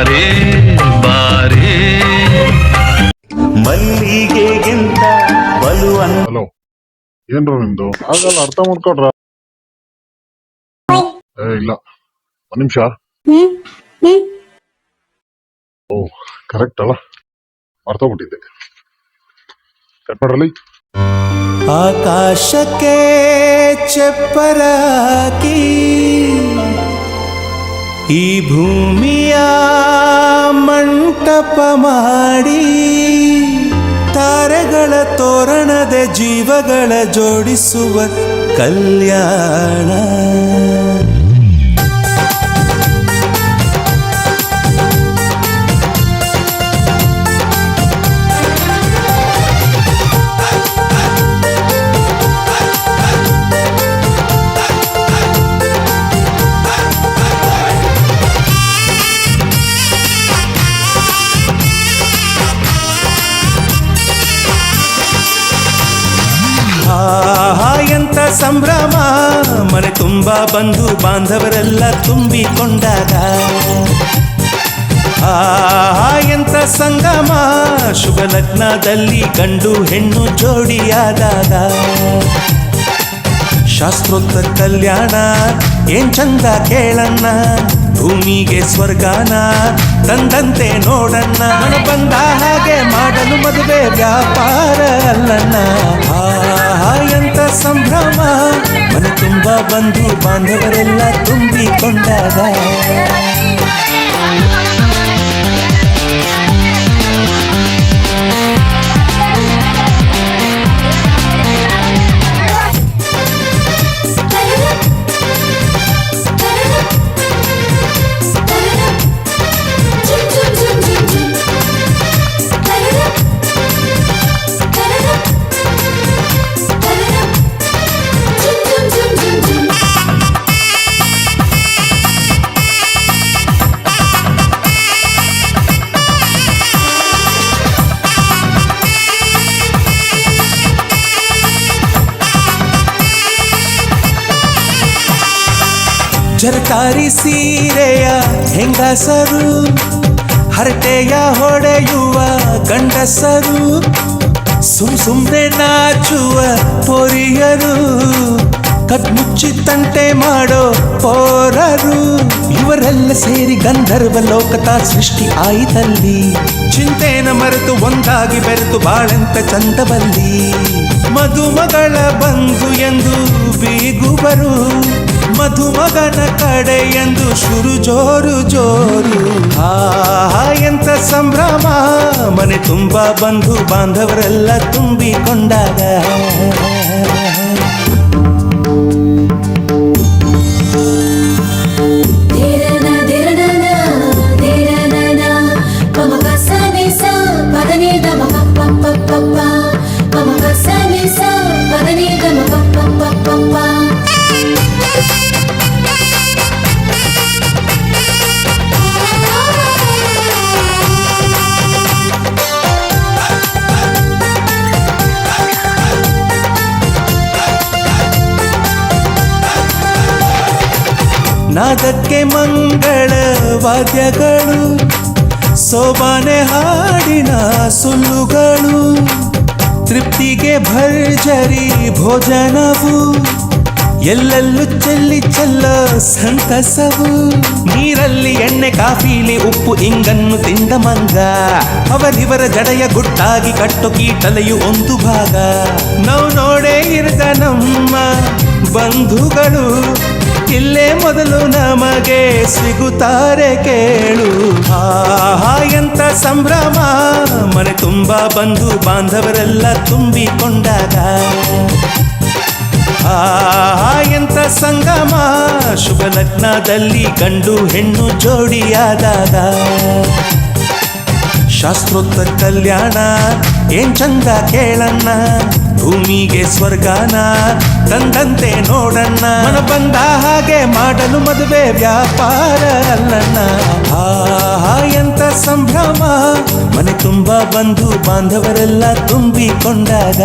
ಬಾರೇ ಬಾರೇ ಮಲ್ಲಿಗೆಗಿಂತ ಬಲುವನ್. ಹಲೋ, ಏನ್ರ ನಿಮ್ದು? ಆಗಲ್ಲ, ಅರ್ಥ ಮಾಡ್ಕೊಡ್ರ. ಇಲ್ಲ, ಒಂದ್ ನಿಮಿಷ. ಓ, ಕರೆಕ್ಟ್ ಅಲ್ಲ, ಮರ್ತೋಗ್ಬಿಟ್ಟಿದ್ದೆ. ಕಟ್ ಮಾಡ್ರಲ್ಲಿ. ಆಕಾಶಕ್ಕೆ ಚಪ್ಪರ ಹಾಕಿ ಈ ಭೂಮಿಯ ಮಂಟಪ ಮಾಡಿ ತಾರೆಗಳ ತೋರಣದ ಜೀವಗಳ ಜೋಡಿಸುವ ಕಲ್ಯಾಣ. ಎಂತ ಸಂಭ್ರಮ, ಮನೆ ತುಂಬ ಬಂಧು ಬಾಂಧವರೆಲ್ಲ ತುಂಬಿಕೊಂಡಾಗ. ಎಂತ ಸಂಗಮ, ಶುಭ ಲಗ್ನದಲ್ಲಿ ಗಂಡು ಹೆಣ್ಣು ಜೋಡಿಯಾದಾಗ. ಶಾಸ್ತ್ರೋಕ್ತ ಕಲ್ಯಾಣ ಏನ್ ಚಂದ ಕೇಳಣ್ಣ, ಭೂಮಿಗೆ ಸ್ವರ್ಗಾನ ತಂದಂತೆ ನೋಡಣ್ಣ. ಮನ ಬಂದ ಹಾಗೆ ಮಾಡಲು ಮದುವೆ ವ್ಯಾಪಾರ ಅಲ್ಲಣ್ಣ. ಎಂತ ಸಂಭ್ರಮ, ಮನೆ ತುಂಬ ಬಂಧು ಬಾಂಧವರೆಲ್ಲ ತುಂಬಿಕೊಂಡಾಗ. ಜರಕಾರಿ ಸೀರೆಯ ಹೆಂಗಸರು, ಹರಟೆಯ ಹೊಡೆಯುವ ಗಂಡಸರು, ಸುಮ್ನೆ ನಾಚುವ ಪೊರಿಯರು, ಕದ್ಮುಚ್ಚಿ ತಂಟೆ ಮಾಡೋ ಪೋರರು. ಇವರೆಲ್ಲ ಸೇರಿ ಗಂಧರ್ವ ಲೋಕದ ಸೃಷ್ಟಿ ಆಯಿತಲ್ಲಿ. ಚಿಂತೆನ ಮರೆತು ಒಂದಾಗಿ ಬೆರೆತು ಬಾಳೆಂತ ಚಂದವಲ್ಲಿ. ಮದುಮಗಳ ಬಂಧು ಎಂದು ಬೀಗುವರು, ಮಧುಮಗನ ಕಡೆ ಎಂದು ಶುರು ಜೋರು ಜೋರು. ಎಂತ ಸಂಭ್ರಮ, ಮನೆ ತುಂಬ ಬಂಧು ಬಾಂಧವರೆಲ್ಲ ತುಂಬಿಕೊಂಡಾಗ. ನಾದಕ್ಕೆ ಮಂಗಳ ವಾದ್ಯಗಳು, ಸೋಬಾನೆ ಹಾಡಿನ ಸುಳ್ಳುಗಳು, ತೃಪ್ತಿಗೆ ಭರ್ಜರಿ ಭೋಜನವು, ಎಲ್ಲೆಲ್ಲೂ ಚೆಲ್ಲಿ ಚೆಲ್ಲೋ ಸಂತಸವು. ನೀರಲ್ಲಿ ಎಣ್ಣೆ ಕಾಫಿಲಿ ಉಪ್ಪು ಇಂಗನ್ನು ತಿಂದ ಮಂಗ, ಅವರಿವರ ಜಡೆಯ ಗುಟ್ಟಾಗಿ ಕಟ್ಟು ಕೀಟಲೆಯು ಒಂದು ಭಾಗ. ನಾವು ನೋಡೇ ಇರದ ನಮ್ಮ ಬಂಧುಗಳು, ಇಲ್ಲೇ ಮೊದಲು ನಮಗೆ ಸಿಗುತ್ತಾರೆ ಕೇಳು. ಎಂತ ಸಂಭ್ರಮ, ಮನೆ ತುಂಬ ಬಂಧು ಬಾಂಧವರೆಲ್ಲ ತುಂಬಿಕೊಂಡಾಗ. ಎಂತ ಸಂಗಮ, ಶುಭ ಲಗ್ನದಲ್ಲಿ ಗಂಡು ಹೆಣ್ಣು ಜೋಡಿಯಾದಾಗ. ಶಾಸ್ತ್ರೋಕ್ತ ಕಲ್ಯಾಣ ಏನ್ ಚಂದ ಕೇಳಣ್ಣ, ಭೂಮಿಗೆ ಸ್ವರ್ಗಾನ ತಂದಂತೆ ನೋಡಣ್ಣ. ಮನ ಬಂದ ಹಾಗೆ ಮಾಡಲು ಮದುವೆ ವ್ಯಾಪಾರ ಅಲ್ಲಣ್ಣ. ಎಂತ ಸಂಭ್ರಮ, ಮನೆ ತುಂಬ ಬಂಧು ಬಾಂಧವರೆಲ್ಲ ತುಂಬಿಕೊಂಡಾಗ.